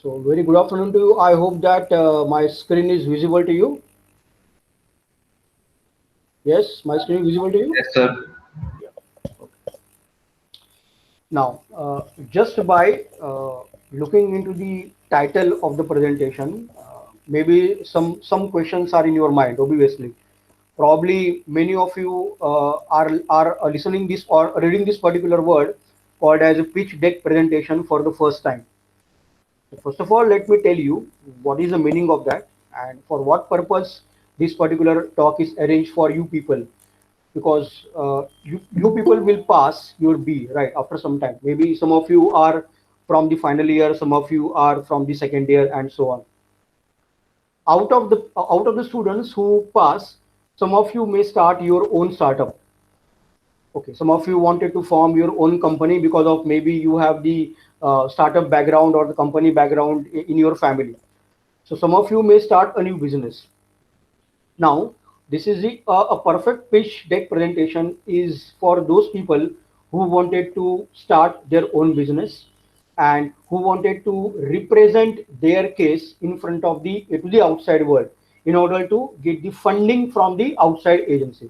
So very good afternoon to you. I hope that my screen is visible to you. Yes, my screen is visible to you. Yes, sir. Yeah. Now, just by looking into the title of the presentation, maybe some questions are in your mind. Obviously, probably many of you are listening this or reading this particular word called as a pitch deck presentation for the first time. So first of all, let me tell you what is the meaning of that and for what purpose this particular talk is arranged for you people. Because you people will pass your B right after some time. Maybe some of you are from the final year, some of you are from the second year, and so on. Out of the students who pass, some of you may start your own startup. Okay, some of you wanted to form your own company because of maybe you have the startup background or the company background in your family. So some of you may start a new business. Now, this is a perfect pitch deck presentation is for those people who wanted to start their own business and who wanted to represent their case in front of the to the outside world in order to get the funding from the outside agency.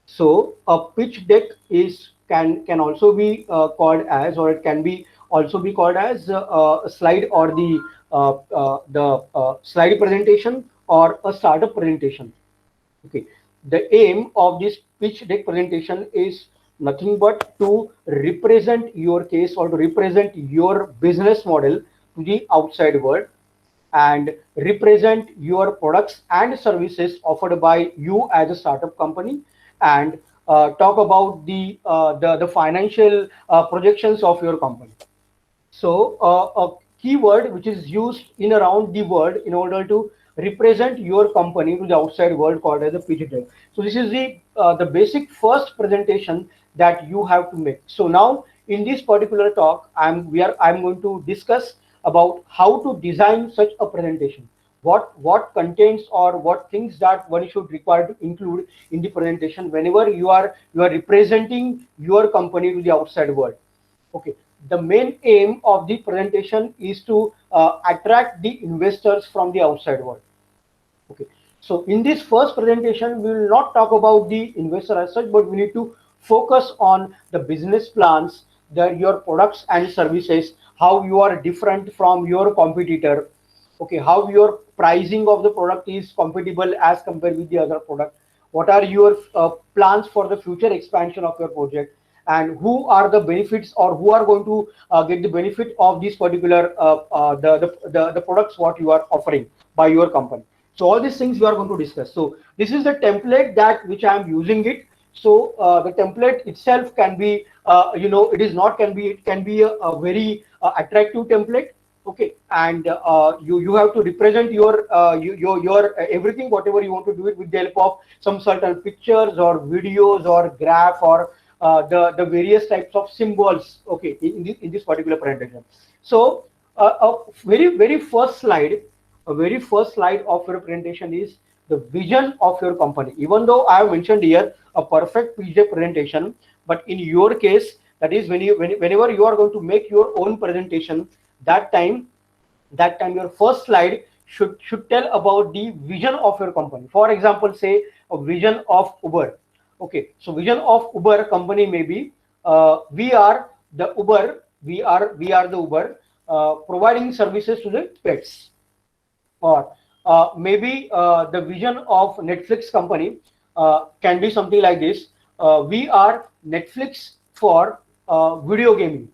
So a pitch deck is can also be called as, or it can be also be called as a slide or the slide presentation or a startup presentation. Okay, the aim of this pitch deck presentation is nothing but to represent your case or to represent your business model to the outside world and represent your products and services offered by you as a startup company and talk about the financial projections of your company. So a keyword which is used in around the world in order to represent your company to the outside world called as a pitch deck. So this is the basic first presentation that you have to make. So now in this particular talk, I'm going to discuss about how to design such a presentation. What contents or what things that one should require to include in the presentation whenever you are representing your company to the outside world. Okay, the main aim of the presentation is to attract the investors from the outside world. Okay, so in this first presentation, we will not talk about the investor as such, but we need to focus on the business plans, your products and services, how you are different from your competitor. Okay, how your pricing of the product is compatible as compared with the other product. What are your plans for the future expansion of your project, and who are the benefits or who are going to get the benefit of this particular the products what you are offering by your company. So all these things we are going to discuss. So this is the template that which I am using it. So the template itself can be it is not can be, it can be a very attractive template. Okay, and you have to represent your everything whatever you want to do it with the help of some certain pictures or videos or graph or the various types of symbols. Okay, in this particular presentation. So a very first slide of your presentation is the vision of your company. Even though I have mentioned here a perfect PJ presentation, but in your case, that is whenever you are going to make your own presentation, that time your first slide should tell about the vision of your company. For example, say a vision of Uber. Okay, so vision of Uber company may be we are the Uber, we are the Uber providing services to the pets. Or maybe the vision of Netflix company can be something like this. We are Netflix for video gaming.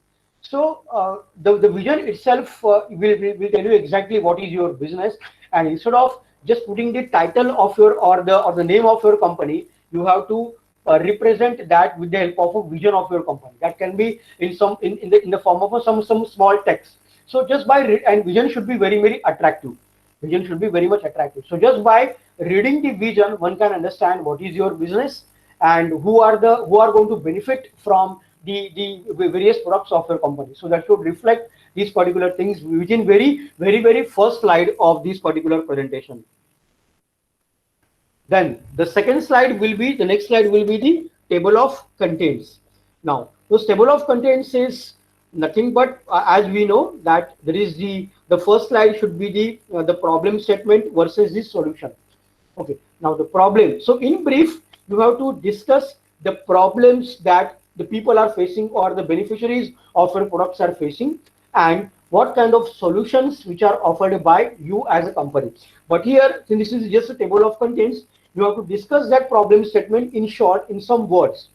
So the vision itself will tell you exactly what is your business, and instead of just putting the title of your or the name of your company, you have to represent that with the help of a vision of your company. That can be in the form of some small text. So just and vision should be very attractive. Vision should be very much attractive. So just by reading the vision, one can understand what is your business and who are going to benefit from the various products of your company. So that should reflect these particular things within very first slide of this particular presentation. Then the next slide will be the table of contents. Now, this table of contents is nothing but as we know that there is the first slide should be the problem statement versus the solution. Okay, now the problem. So in brief, you have to discuss the problems that the people are facing or the beneficiaries of your products are facing, and what kind of solutions which are offered by you as a company. But here, since this is just a table of contents, you have to discuss that problem statement in short, in some words.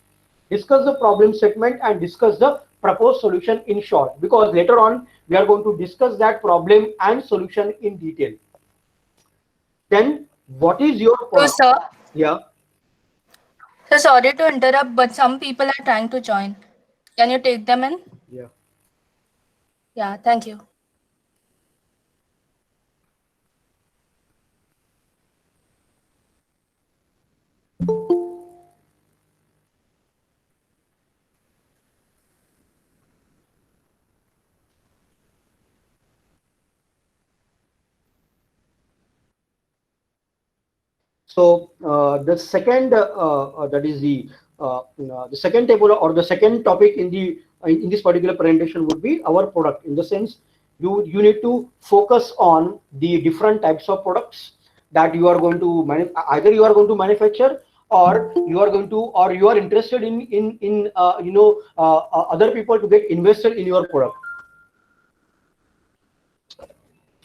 Discuss the problem statement and discuss the proposed solution in short, because later on we are going to discuss that problem and solution in detail. Then what is your So, sir, yeah. so sorry to interrupt, but some people are trying to join. Can you take them in? Yeah. Yeah, thank you. So that is the second table or the second topic in the in this particular presentation would be our product. In the sense, you need to focus on the different types of products that you are going to either you are going to manufacture, or you are going to, or you are interested in other people to get invested in your product.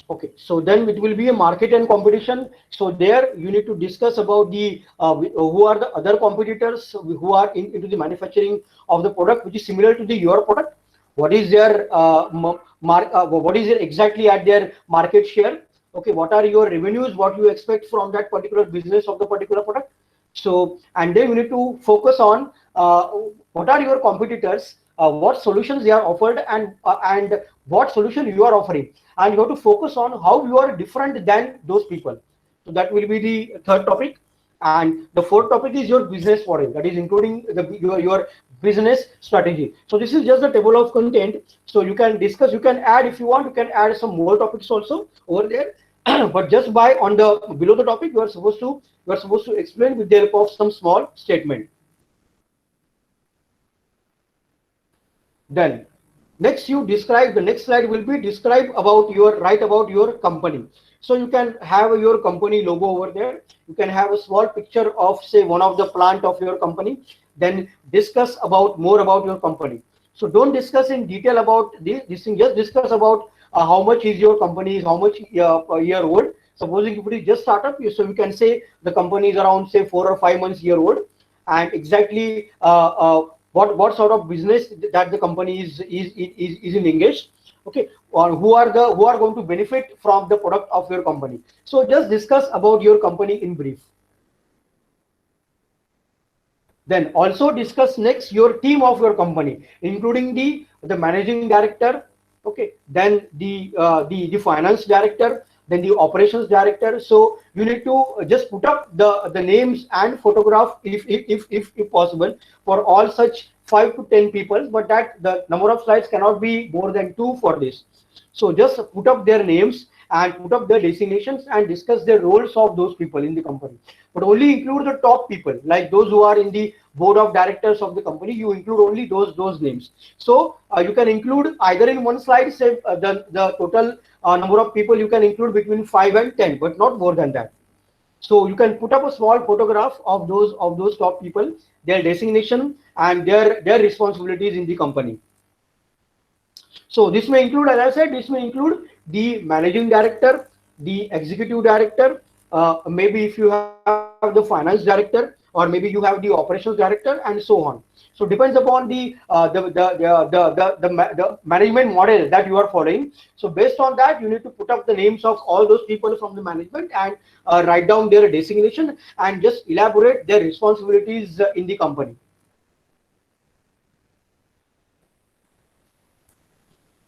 Okay, so then it will be a market and competition. So there you need to discuss about the who are the other competitors who are into the manufacturing of the product which is similar to the your product. What is their what is their exactly at their market share? Okay, what are your revenues? What you expect from that particular business of the particular product? So, and then you need to focus on what are your competitors, what solutions they are offered, and what solution you are offering, and you have to focus on how you are different than those people. So that will be the third topic. And the fourth topic is your business model, that is including your business strategy. So this is just the table of content. So you can discuss, you can add, if you want, you can add some more topics also over there. But just by on the below the topic, you are supposed to explain with the help of some small statement. Then next you describe, the next slide will be describe about your, write about your company. So you can have your company logo over there. You can have a small picture of, say, one of the plant of your company. Then discuss about more about your company. So don't discuss in detail about this thing. Just discuss about how much is your company, is how much per year old. Supposing if it is just startup, so you can say the company is around, say, 4 or 5 months year old, and exactly what sort of business that the company is in engaged. Okay, or who are going to benefit from the product of your company. So just discuss about your company in brief. Then also discuss next your team of your company, including the managing director. Okay, then the finance director, then the operations director. So you need to just put up the names and photograph if possible for all such 5 to 10 people, but that the number of slides cannot be more than 2 for this. So just put up their names and put up their designations and discuss the roles of those people in the company. But only include the top people, like those who are in the board of directors of the company. You include only those names. So you can include either in one slide, say the total number of people you can include between 5 and 10, but not more than that. So you can put up a small photograph of those top people, their designation and their responsibilities in the company. So this may include, as I said, this may include the managing director, the executive director, maybe if you have the finance director, or maybe you have the operations director, and so on. So depends upon the management model that you are following. So based on that, you need to put up the names of all those people from the management and write down their designation and just elaborate their responsibilities in the company.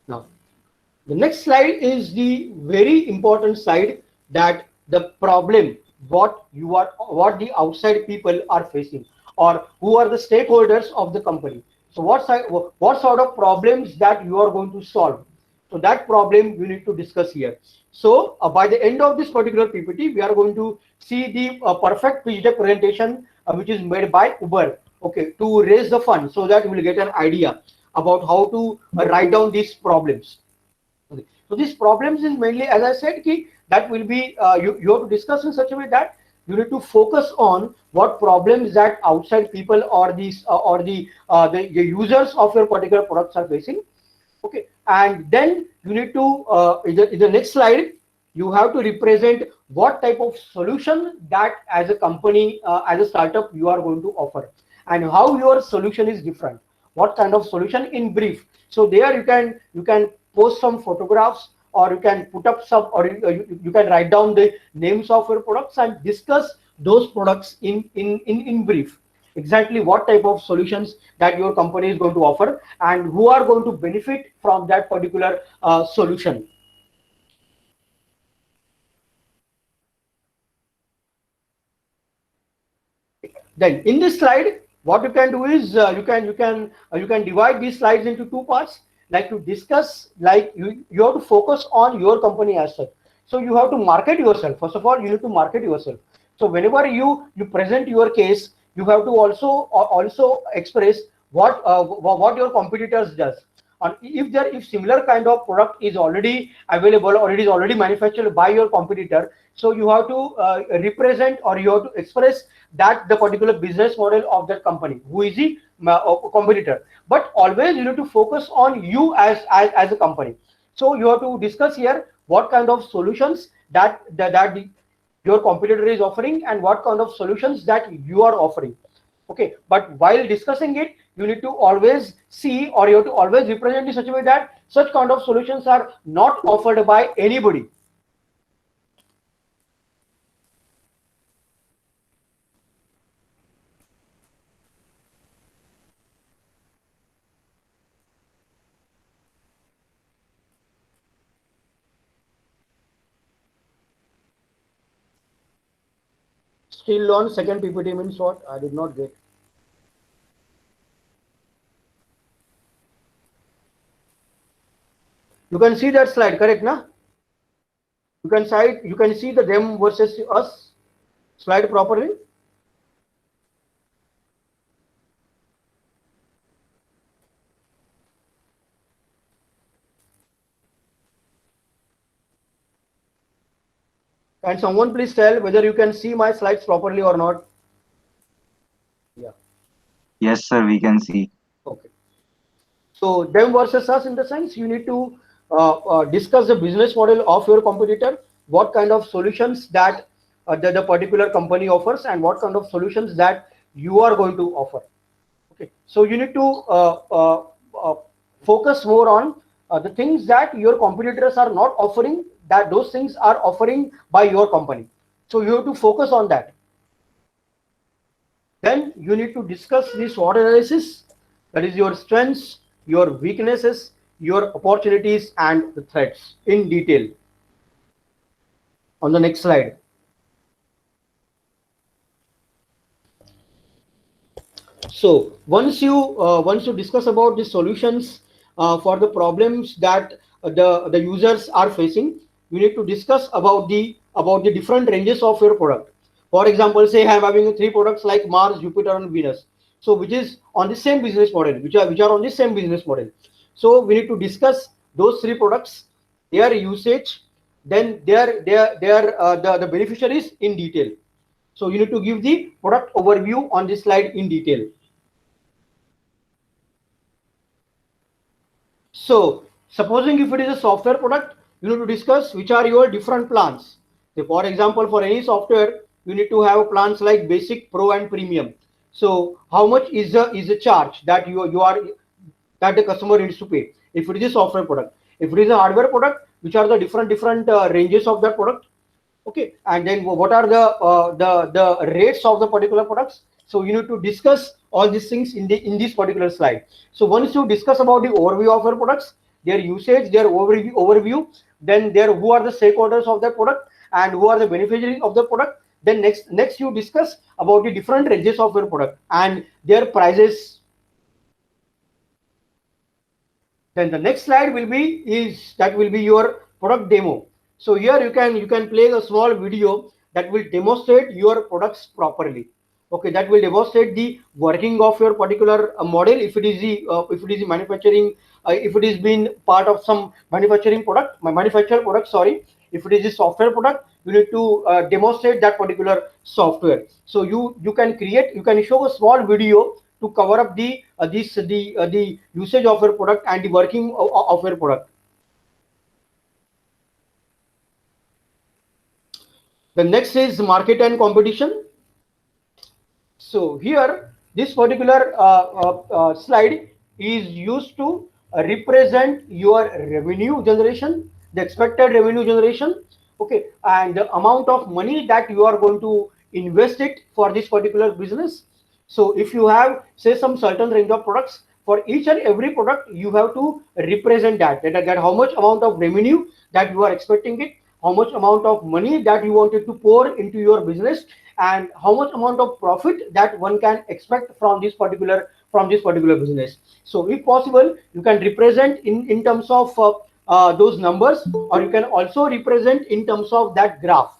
Now, the next slide is the very important slide, that the problem what the outside people are facing, or who are the stakeholders of the company. So what sort of problems that you are going to solve. So that problem you need to discuss here. So by the end of this particular PPT, we are going to see the perfect pitch deck presentation which is made by Uber. Okay, to raise the fund, so that we will get an idea about how to write down these problems. Okay. So these problems is mainly, as I said, that will be you have to discuss in such a way that you need to focus on what problems that outside people or the users of your particular products are facing. Okay, and then you need to in the next slide you have to represent what type of solution that as a company, as a startup, you are going to offer, and how your solution is different, what kind of solution in brief. So there you can post some photographs, or you can put up some, or you can write down the names of your products and discuss those products in brief, exactly what type of solutions that your company is going to offer and who are going to benefit from that particular solution. Then in this slide, what you can do is you can divide these slides into two parts. Like to discuss, like you have to focus on your company as such. So you have to market yourself. First of all, you need to market yourself. So whenever you present your case, you have to also express what your competitors does. And if similar kind of product is already available or it is already manufactured by your competitor, so you have to represent, or you have to express that the particular business model of that company, who is the competitor. But always you need to focus on you as a company. So you have to discuss here what kind of solutions that your competitor is offering and what kind of solutions that you are offering. Okay, but while discussing it, you need to always see, or you have to always represent in such a way that such kind of solutions are not offered by anybody. Still on second PPT means what? I did not get. You can see that slide, correct, na? You can see the them versus us slide properly. Can someone please tell whether you can see my slides properly or not? Yeah. Yes, sir, we can see. Okay. So them versus us, in the sense you need to discuss the business model of your competitor, what kind of solutions that the particular company offers, and what kind of solutions that you are going to offer. Okay. So you need to uh, focus more on the things that your competitors are not offering, that those things are offering by your company. So you have to focus on that. Then you need to discuss the SWOT analysis, that is your strengths, your weaknesses, your opportunities, and the threats in detail. On the next slide. So once you discuss about the solutions for the problems that the users are facing, you need to discuss about the different ranges of your product. For example, say I am having three products like Mars, Jupiter, and Venus. So which is on the same business model, which are on the same business model. So we need to discuss those three products, their usage, then the beneficiaries in detail. So you need to give the product overview on this slide in detail. So supposing if it is a software product, you need to discuss which are your different plans. So for example, for any software, you need to have plans like basic, pro, and premium. So how much is the charge that you are that the customer needs to pay if it is a software product? If it is a hardware product, which are the different ranges of that product? Okay, and then what are the rates of the particular products? So you need to discuss all these things in this particular slide. So once you discuss about the overview of your products, their usage, their overview, then who are the stakeholders of that product and who are the beneficiaries of the product, then next you discuss about the different ranges of your product and their prices. Then the next slide will be your product demo. So here you can play a small video that will demonstrate your products properly. Okay, that will demonstrate the working of your particular model. If it is the manufacturing, if it is been part of some manufacturing product, my manufacturer product, sorry, if it is a software product, you need to demonstrate that particular software. So you can create, you can show a small video to cover up the usage of your product and the working of your product. The next is market and competition. So here, this particular slide is used to represent your revenue generation, the expected revenue generation, okay, and the amount of money that you are going to invest it for this particular business. So if you have, say, some certain range of products, for each and every product, you have to represent that how much amount of revenue that you are expecting it, how much amount of money that you wanted to pour into your business, and how much amount of profit that one can expect from this particular business. So if possible, you can represent in terms of those numbers, or you can also represent in terms of that graph.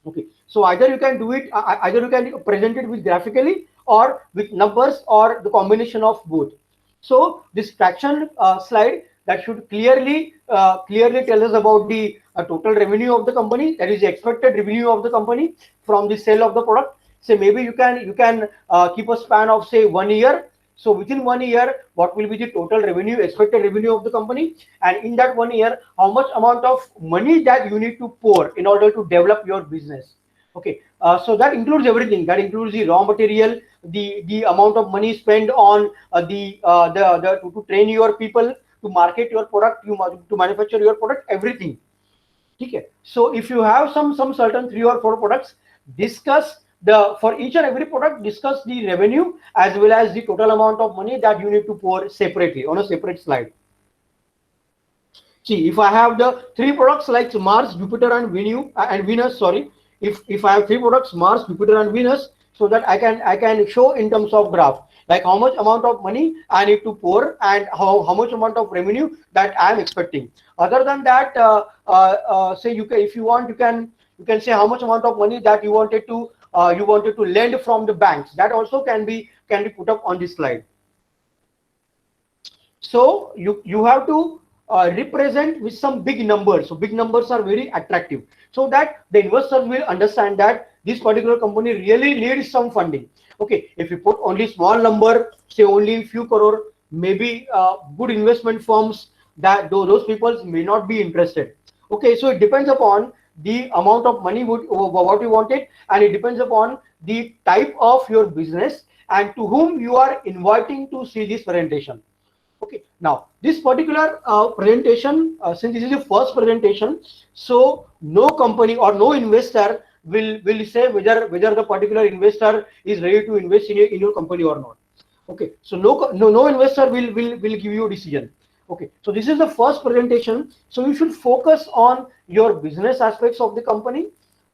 Okay, so either you can do it, either you can present it with graphically or with numbers, or the combination of both. So this fraction slide, that should clearly tell us about the total revenue of the company, that is the expected revenue of the company from the sale of the product. Say maybe you can keep a span of, say, 1 year. So within 1 year, what will be the total revenue, expected revenue of the company, and in that 1 year, how much amount of money that you need to pour in order to develop your business. Okay, so that includes everything. That includes the raw material, the amount of money spent on to train your people, to market your product, to manufacture your product, everything. Okay, so if you have some certain 3 or 4 products, discuss the, for each and every product, discuss the revenue as well as the total amount of money that you need to pour separately on a separate slide. See, if I have the 3 products like Mars, Jupiter, and Venus, sorry, if I have 3 products, Mars, Jupiter, and Venus, so that I can show in terms of graph, like how much amount of money I need to pour and how much amount of revenue that I am expecting. Other than that, say, you can, if you want, you can say how much amount of money that you wanted to lend from the banks. That also can be put up on this slide. So you have to represent with some big numbers. So big numbers are very attractive, so that the investors will understand that this particular company really needs some funding. Okay, if you put only small number, say only few crore, maybe good investment firms, that those people may not be interested. Okay, so it depends upon the amount of money what you wanted, and it depends upon the type of your business and to whom you are inviting to see this presentation. Okay, now this particular presentation, since this is the first presentation, so no company or no investor will say whether the particular investor is ready to invest in your company or not. Okay, so no investor will give you a decision. Okay, so this is the first presentation, so you should focus on your business aspects of the company,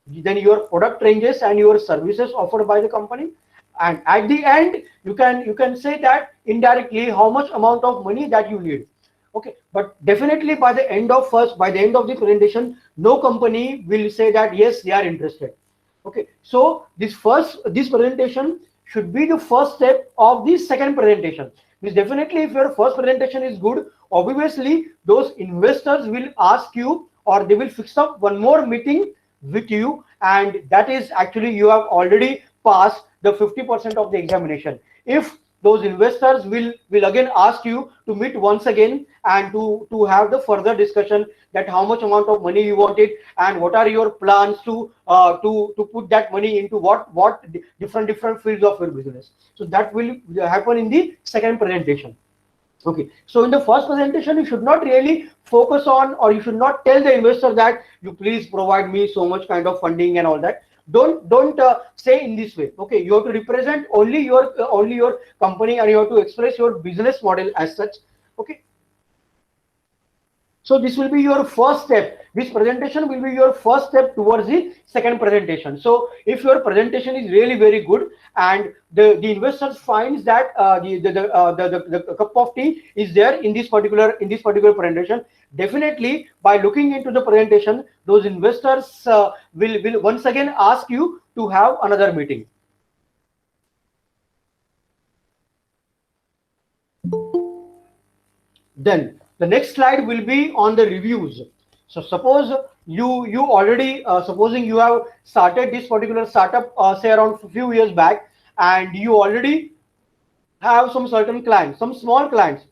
then your product ranges and your services offered by the company, and at the end you can say that indirectly how much amount of money that you need. Okay, but definitely by the end of the presentation, no company will say that yes, they are interested. Okay, so this presentation should be the first step of the second presentation. Because definitely if your first presentation is good, obviously those investors will ask you, or they will fix up one more meeting with you, and that is actually you have already passed the 50% of the examination. If those investors will again ask you to meet once again and to have the further discussion, that how much amount of money you wanted and what are your plans to put that money into what different fields of your business. So that will happen in the second presentation. Okay, so in the first presentation, you should not really focus on, or you should not tell the investor that you please provide me so much kind of funding and all that. Don't say in this way. Okay, you have to represent only your company, and you have to express your business model as such. Okay, so this will be your first step. This presentation will be your first step towards the second presentation. So if your presentation is really very good and the investors finds that the cup of tea is there in this particular presentation, definitely by looking into the presentation, those investors will once again ask you to have another meeting. Then the next slide will be on the reviews. So suppose you already supposing you have started this particular startup say around a few years back, and you already have some certain clients, some small clients.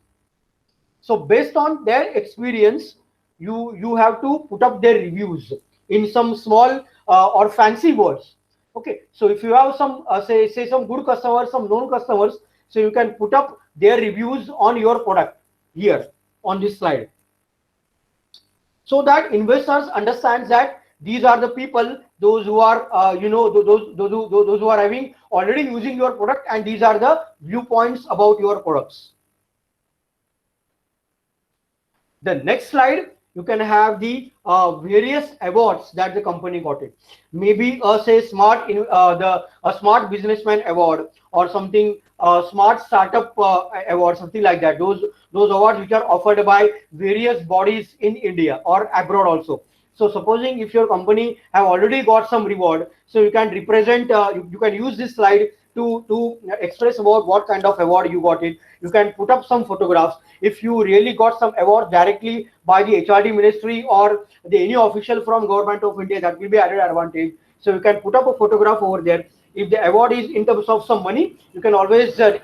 So based on their experience, you have to put up their reviews in some small or fancy words. Okay, so if you have some say some good customers, some known customers, so you can put up their reviews on your product here on this slide, so that investors understands that these are the people, those who are those who are having already using your product, and these are the viewpoints about your products. The next slide, you can have the various awards that the company got it. Maybe say a smart businessman award, or something smart startup award, something like that. Those awards which are offered by various bodies in India or abroad also. So supposing if your company have already got some reward, so you can represent, you can use this slide to express about what kind of award you got it. You can put up some photographs. If you really got some award directly by the HRD ministry or any official from government of India, that will be added advantage. So you can put up a photograph over there. If the award is in terms of some money, you can always say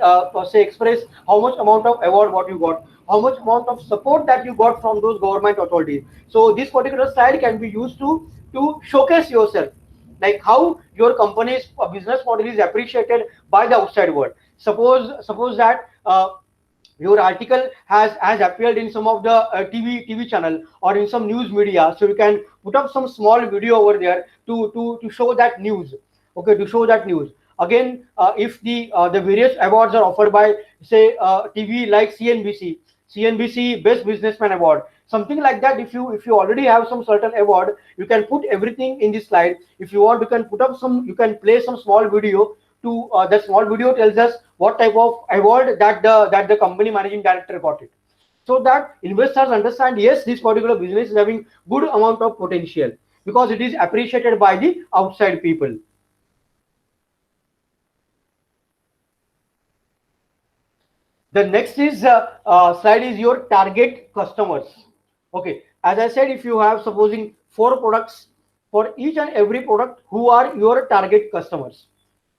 express how much amount of award what you got, how much amount of support that you got from those government authorities. So this particular slide can be used to showcase yourself, like how your company's business model is appreciated by the outside world. Suppose that your article has appeared in some of the TV channel or in some news media, so you can put up some small video over there to show that news. Okay, to show that news. Again, if the various awards are offered by say TV like CNBC Best Businessman Award, something like that. If you already have some certain award, you can put everything in this slide. If you want, you can put up some, you can play some small video to that small video tells us what type of award that the company managing director got it, so that investors understand, yes, this particular business is having good amount of potential because it is appreciated by the outside people. The next is slide is your target customers. Okay, as I said, if you have supposing 4 products, for each and every product, who are your target customers?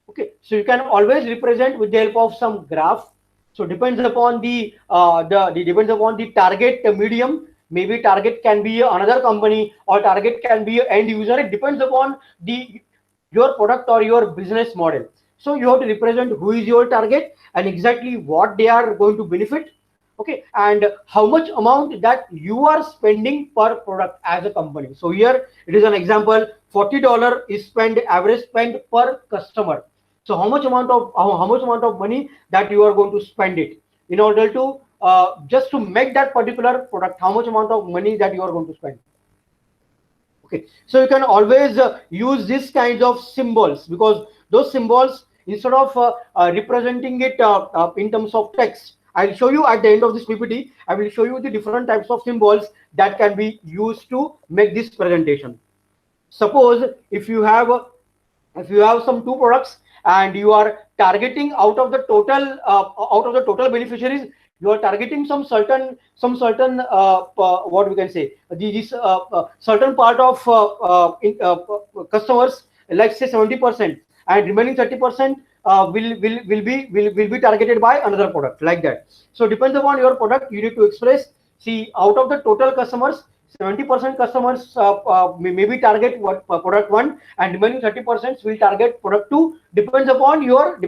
Okay, so you can always represent with the help of some graph. So depends upon the depends upon the target medium. Maybe target can be another company, or target can be an end user. It depends upon the your product or your business model. So you have to represent who is your target and exactly what they are going to benefit. Okay, and how much amount that you are spending per product as a company. So here it is an example, $40 is spent, average spend per customer. So how much amount of money that you are going to spend it in order to just to make that particular product, how much amount of money that you are going to spend. Okay, so you can always use these kinds of symbols, because those symbols, instead of representing it in terms of text, I'll show you at the end of this PPT. I will show you the different types of symbols that can be used to make this presentation. Suppose if you have some 2 products and you are targeting out of the total beneficiaries, you are targeting some certain what we can say, this certain part of customers, like say 70%, and remaining 30% will be targeted by another product, like that. So depends upon your product, you need to express, see, out of the total customers, 70% customers maybe target what product 1, and remaining 30% will target product 2. Depends upon your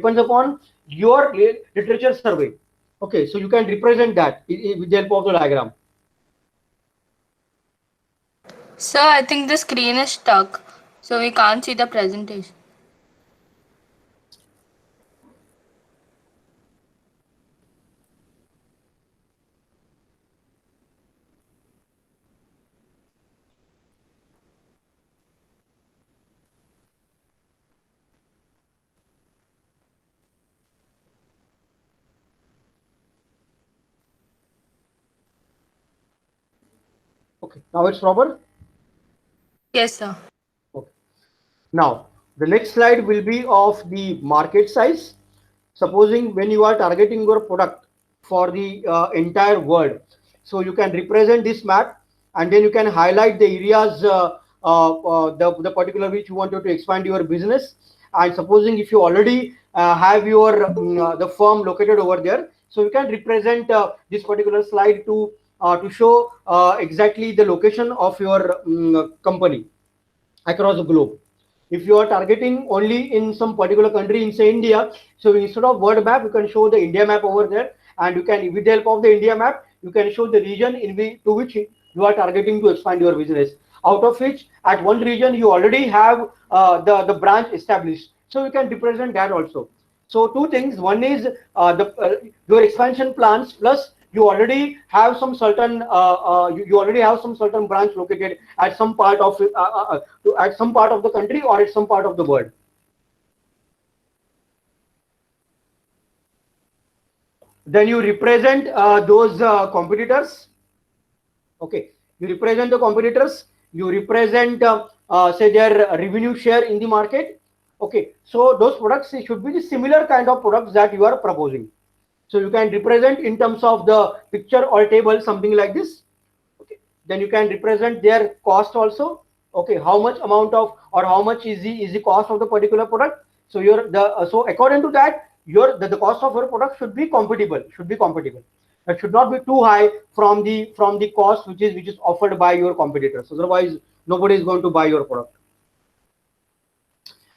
literature survey. Okay, so you can represent that with the help of the diagram. Sir, I think the screen is stuck, so we can't see the presentation. Okay, now it's proper. Yes, sir. Okay. Now the next slide will be of the market size. Supposing when you are targeting your product for the entire world, So you can represent this map, and then you can highlight the areas, the particular which you wanted to expand your business. And supposing if you already have your the firm located over there, so you can represent this particular slide to show exactly the location of your company across the globe. If you are targeting only in some particular country in say India, so instead of word map, you can show the India map over there, and you can, with the help of the India map, you can show the region to which you are targeting to expand your business. Out of which, at one region you already have the branch established, so you can represent that also. So two things: one is your expansion plans, plus you already have some certain you already have some certain branch located at some part of at some part of the country or at some part of the world. Then you represent those competitors. Okay, you represent the competitors. You represent say their revenue share in the market. Okay, so those products should be the similar kind of products that you are proposing. So you can represent in terms of the picture or table, something like this. Okay, then you can represent their cost also. Okay, how much amount of, or how much is the cost of the particular product. So your so according to that, the cost of your product should be compatible. It should not be too high from the cost which is offered by your competitors. Otherwise, nobody is going to buy your product.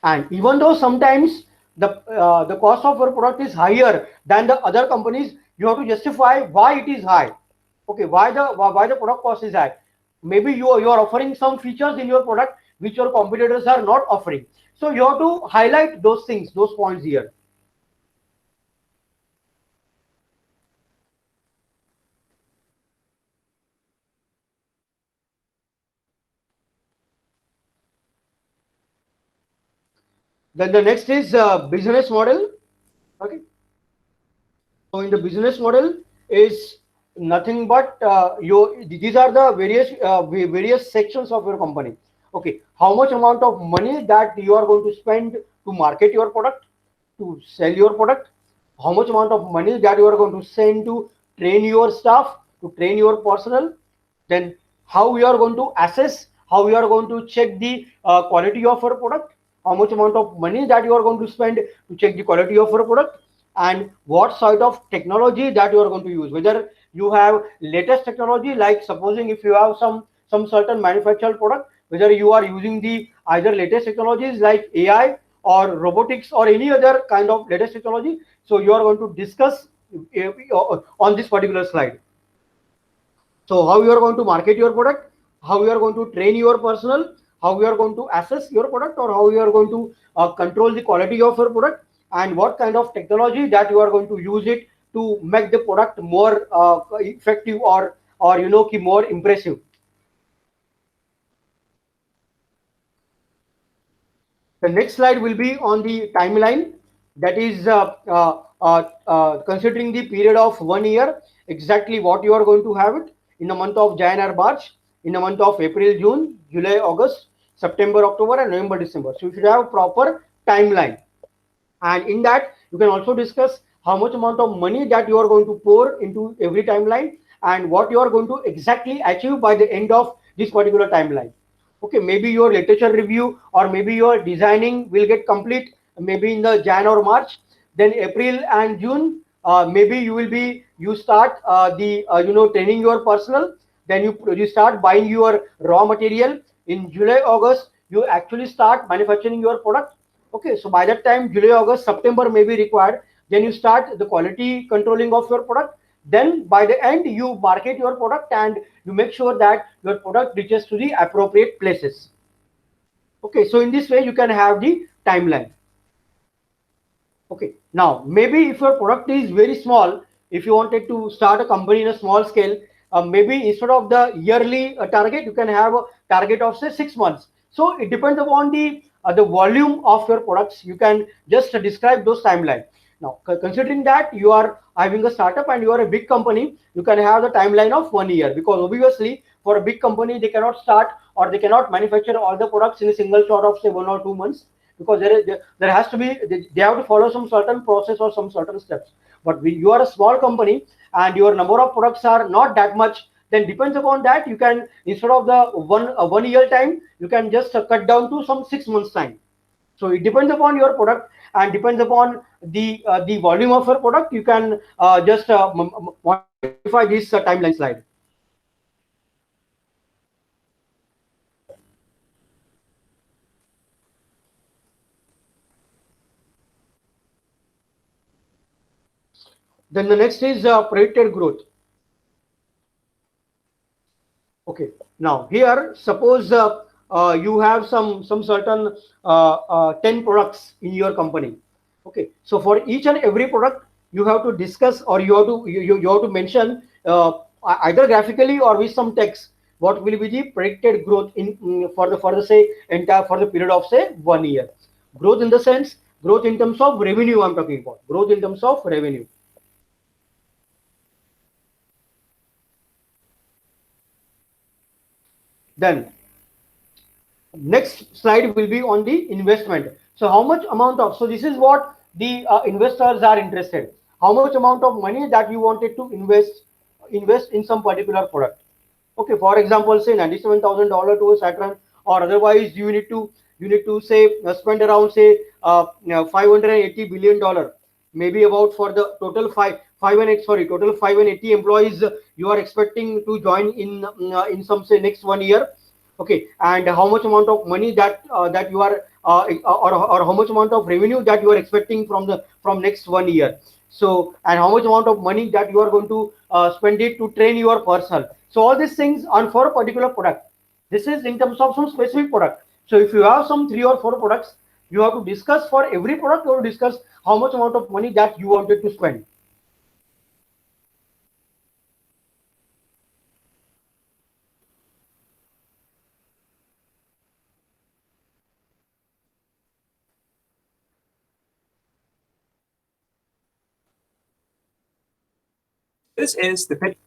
And even though sometimes the cost of your product is higher than the other companies, you have to justify why it is high. Okay, why the product cost is high. Maybe you are offering some features in your product which your competitors are not offering. So you have to highlight those things, those points here. Then the next is business model. Okay. So in the business model is nothing but these are the various sections of your company. Okay, how much amount of money that you are going to spend to market your product, to sell your product, how much amount of money that you are going to send to train your staff, to train your personnel, then how you are going to assess, how you are going to check the quality of your product, how much amount of money that you are going to spend to check the quality of your product, and what sort of technology that you are going to use, whether you have latest technology, like supposing if you have some certain manufactured product, whether you are using the either latest technologies like AI or robotics or any other kind of latest technology. So you are going to discuss on this particular slide. So how you are going to market your product, how you are going to train your personnel, how you are going to assess your product, or how you are going to control the quality of your product, and what kind of technology that you are going to use it to make the product more effective, or more impressive. The next slide will be on the timeline, that is considering the period of 1 year, exactly what you are going to have it in the month of January, March, in the month of April, June, July, August, September, October, and November, December. So you should have a proper timeline. And in that, you can also discuss how much amount of money that you are going to pour into every timeline, and what you are going to exactly achieve by the end of this particular timeline. Okay, maybe your literature review or maybe your designing will get complete maybe in the Jan or March. Then April and June, maybe you start the training your personnel. Then you start buying your raw material. In July, August, you actually start manufacturing your product. Okay, so by that time, July, August, September may be required. Then you start the quality controlling of your product. Then by the end, you market your product and you make sure that your product reaches to the appropriate places. Okay, so in this way, you can have the timeline. Okay, now maybe if your product is very small, if you wanted to start a company in a small scale, maybe instead of the yearly target, you can have a target of say 6 months. So it depends upon the volume of your products. You can just describe those timelines. Now, considering that you are having a startup and you are a big company, you can have the timeline of 1 year, because obviously for a big company, they cannot start or they cannot manufacture all the products in a single shot of say 1 or 2 months, because there has to be, they have to follow some certain process or some certain steps. But you are a small company and your number of products are not that much, then depends upon that you can, instead of the 1 year time, you can just cut down to some 6 months time. So it depends upon your product and depends upon the volume of your product. You can just modify this timeline slide. Then the next is predicted growth. Okay. Now here, suppose you have some certain 10 products in your company. Okay. So for each and every product, you have to discuss, or you have to mention either graphically or with some text what will be the predicted growth in for the say entire for the period of say 1 year. Growth in the sense, growth in terms of revenue. I'm talking about growth in terms of revenue. Then next slide will be on the investment. So how much amount of, so this is what the investors are interested. How much amount of money that you wanted to invest in some particular product. Okay, for example, say $97,000 to a Saturn, or otherwise you need to say spend around say $580 billion, maybe about for the total total 580 employees you are expecting to join in some say next 1 year. Okay, and how much amount of money that you are or how much amount of revenue that you are expecting from next 1 year. So, and how much amount of money that you are going to spend it to train your personnel. So all these things are for a particular product. This is in terms of some specific product. So if you have some 3 or 4 products, you have to discuss for every product, you have to discuss how much amount of money that you wanted to spend. This is the pitch.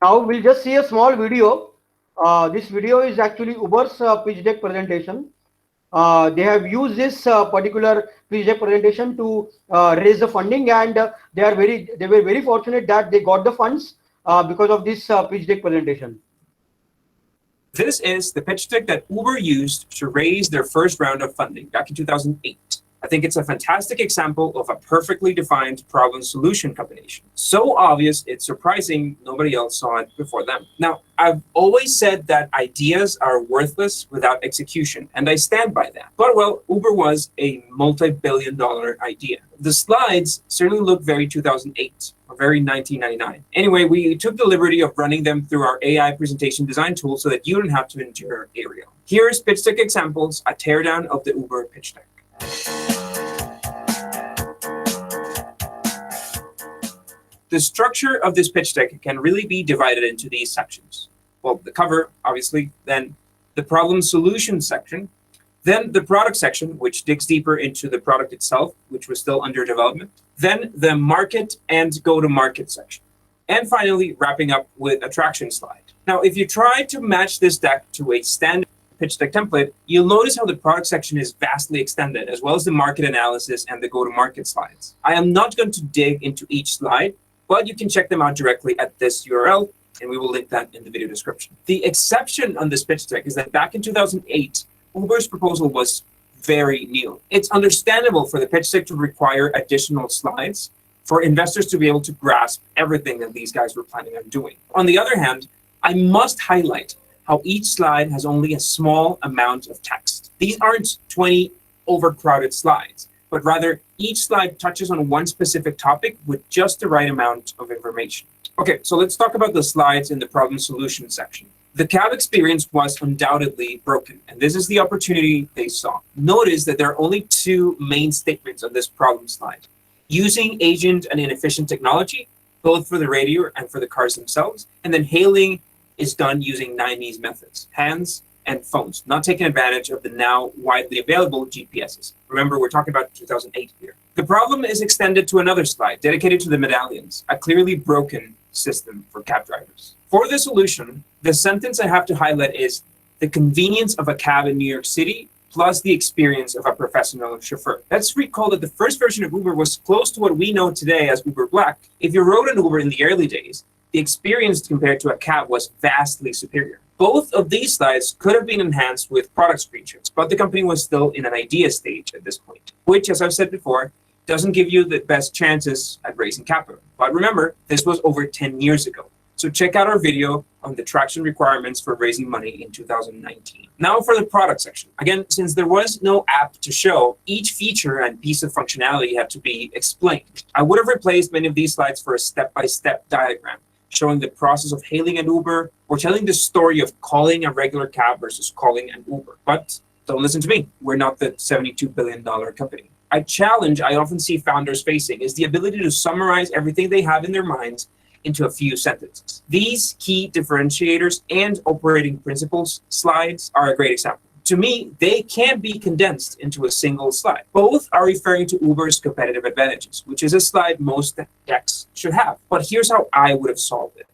Now we'll just see a small video. This video is actually Uber's pitch deck presentation. They have used this particular pitch deck presentation to raise the funding, and they were very fortunate that they got the funds because of this pitch deck presentation. This is the pitch deck that Uber used to raise their first round of funding back in 2008. I think it's a fantastic example of a perfectly defined problem-solution combination. So obvious, it's surprising nobody else saw it before them. Now, I've always said that ideas are worthless without execution, and I stand by that. But well, Uber was a multi-billion-dollar idea. The slides certainly look very 2008 or very 1999. Anyway, we took the liberty of running them through our AI presentation design tool so that you don't have to endure Arial. Here's pitch deck examples, a teardown of the Uber pitch deck. The structure of this pitch deck can really be divided into these sections. Well, the cover, obviously, then the problem solution section, then the product section, which digs deeper into the product itself, which was still under development, then the market and go-to-market section, and finally wrapping up with a traction slide. Now, if you try to match this deck to a standard pitch deck template, you'll notice how the product section is vastly extended, as well as the market analysis and the go-to-market slides. I am not going to dig into each slide, but you can check them out directly at this URL, and we will link that in the video description. The exception on this pitch deck is that back in 2008, Uber's proposal was very new. It's understandable for the pitch deck to require additional slides for investors to be able to grasp everything that these guys were planning on doing. On the other hand, I must highlight how each slide has only a small amount of text. These aren't 20 overcrowded slides, but rather each slide touches on one specific topic with just the right amount of information. Okay, so let's talk about the slides in the problem solution section. The cab experience was undoubtedly broken, and this is the opportunity they saw. Notice that there are only 2 main statements on this problem slide. Using agent and inefficient technology, both for the radio and for the cars themselves, and then hailing is done using 90s methods, hands and phones, not taking advantage of the now widely available GPSs. Remember, we're talking about 2008 here. The problem is extended to another slide dedicated to the medallions, a clearly broken system for cab drivers. For the solution, the sentence I have to highlight is, the convenience of a cab in New York City plus the experience of a professional chauffeur. Let's recall that the first version of Uber was close to what we know today as Uber Black. If you rode an Uber in the early days, the experience compared to a cab was vastly superior. Both of these slides could have been enhanced with product screenshots, but the company was still in an idea stage at this point, which, as I've said before, doesn't give you the best chances at raising capital. But remember, this was over 10 years ago. So check out our video on the traction requirements for raising money in 2019. Now for the product section. Again, since there was no app to show, each feature and piece of functionality had to be explained. I would have replaced many of these slides for a step-by-step diagram showing the process of hailing an Uber or telling the story of calling a regular cab versus calling an Uber. But don't listen to me. We're not the $72 billion company. A challenge I often see founders facing is the ability to summarize everything they have in their minds into a few sentences. These key differentiators and operating principles slides are a great example. To me, they can be condensed into a single slide. Both are referring to Uber's competitive advantages, which is a slide most decks should have. But here's how I would have solved it.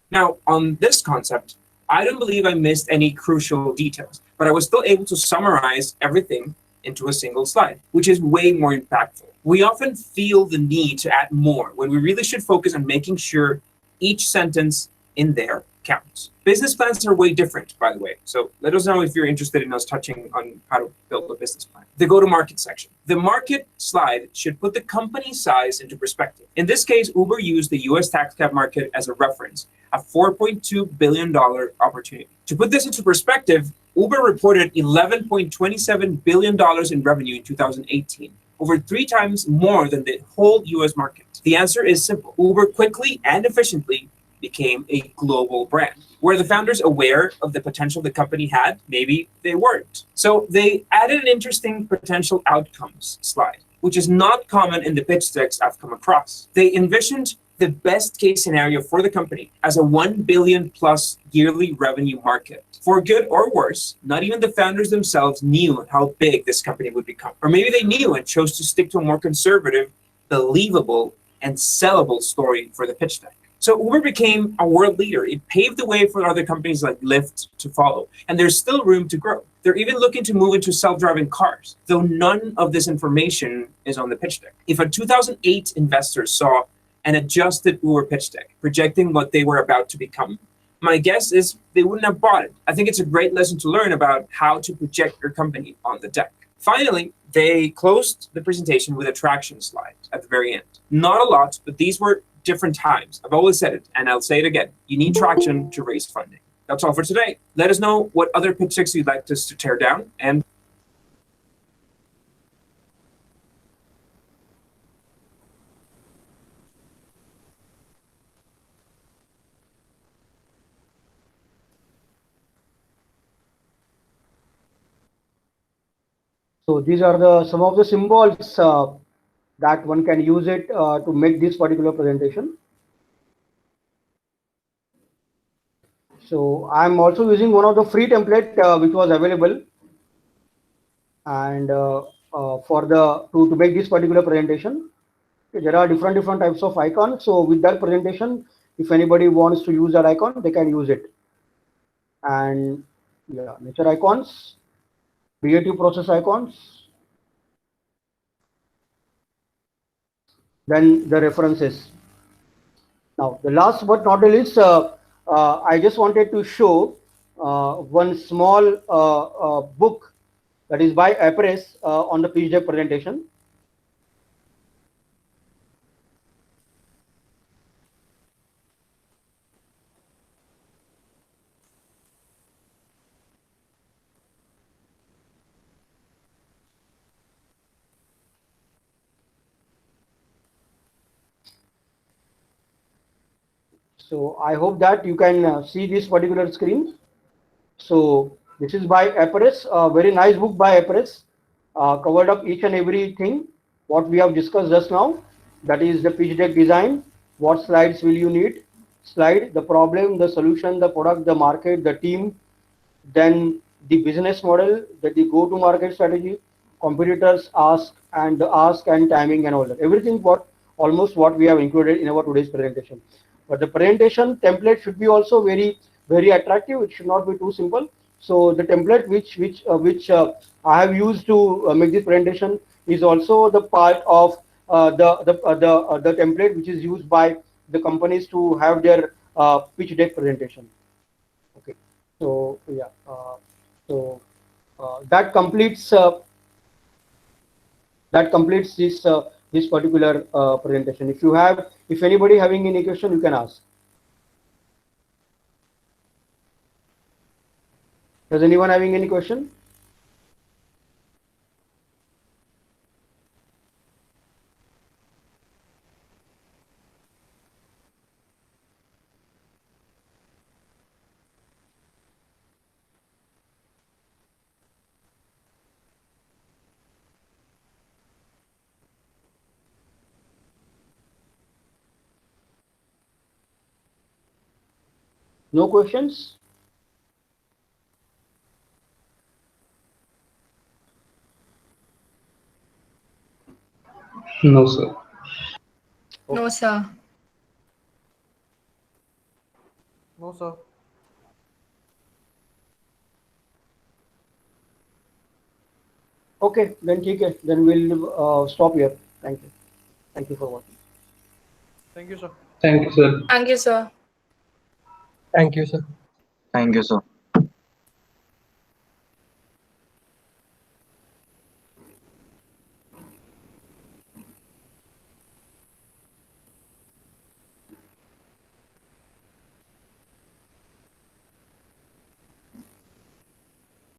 Now, on this concept, I don't believe I missed any crucial details, but I was still able to summarize everything into a single slide, which is way more impactful. We often feel the need to add more when we really should focus on making sure each sentence in there counts. Business plans are way different, by the way. So let us know if you're interested in us touching on how to build a business plan. The go-to-market section. The market slide should put the company size into perspective. In this case, Uber used the US tax cab market as a reference, a $4.2 billion opportunity. To put this into perspective, Uber reported $11.27 billion in revenue in 2018, over 3 times more than the whole US market. The answer is simple. Uber quickly and efficiently became a global brand. Were the founders aware of the potential the company had? Maybe they weren't. So they added an interesting potential outcomes slide, which is not common in the pitch decks I've come across. They envisioned the best case scenario for the company as a 1 billion plus yearly revenue market. For good or worse, not even the founders themselves knew how big this company would become. Or maybe they knew and chose to stick to a more conservative, believable, and sellable story for the pitch deck. So Uber became a world leader. It paved the way for other companies like Lyft to follow. And there's still room to grow. They're even looking to move into self-driving cars, though none of this information is on the pitch deck. If a 2008 investor saw an adjusted Uber pitch deck projecting what they were about to become, my guess is they wouldn't have bought it. I think it's a great lesson to learn about how to project your company on the deck. Finally, they closed the presentation with a traction slide at the very end. Not a lot, but these were different times. I've always said it, and I'll say it again. You need traction to raise funding. That's all for today. Let us know what other pitch decks you'd like us to tear down, and So these are some of the symbols that one can use it to make this particular presentation. So I'm also using one of the free template which was available, and to make this particular presentation, there are different types of icons. So with that presentation, if anybody wants to use that icon, they can use it. And yeah, nature icons, creative process icons, then the references. Now, the last but not the least, I just wanted to show one small book that is by Apres on the pitch deck presentation. So I hope that you can see this particular screen. So this is by Apres, a very nice book by Apres, covered up each and everything what we have discussed just now. That is the pitch deck design. What slides will you need? Slide, the problem, the solution, the product, the market, the team, then the business model, the go-to-market strategy, competitors, ask and timing and all that. Everything almost what we have included in our today's presentation. But the presentation template should be also very attractive. It should not be too simple. So the template which I have used to make this presentation is also the part of the template which is used by the companies to have their pitch deck presentation. Okay, so yeah, that completes this particular presentation. If anybody having any question, you can ask. Does anyone having any question? No questions? No, sir. No, sir. No, sir. Okay, then ठीक है. Then we'll stop here. Thank you. Thank you for watching. Thank you, sir. Thank you, sir. Thank you, sir. Thank you, sir. Thank you, sir.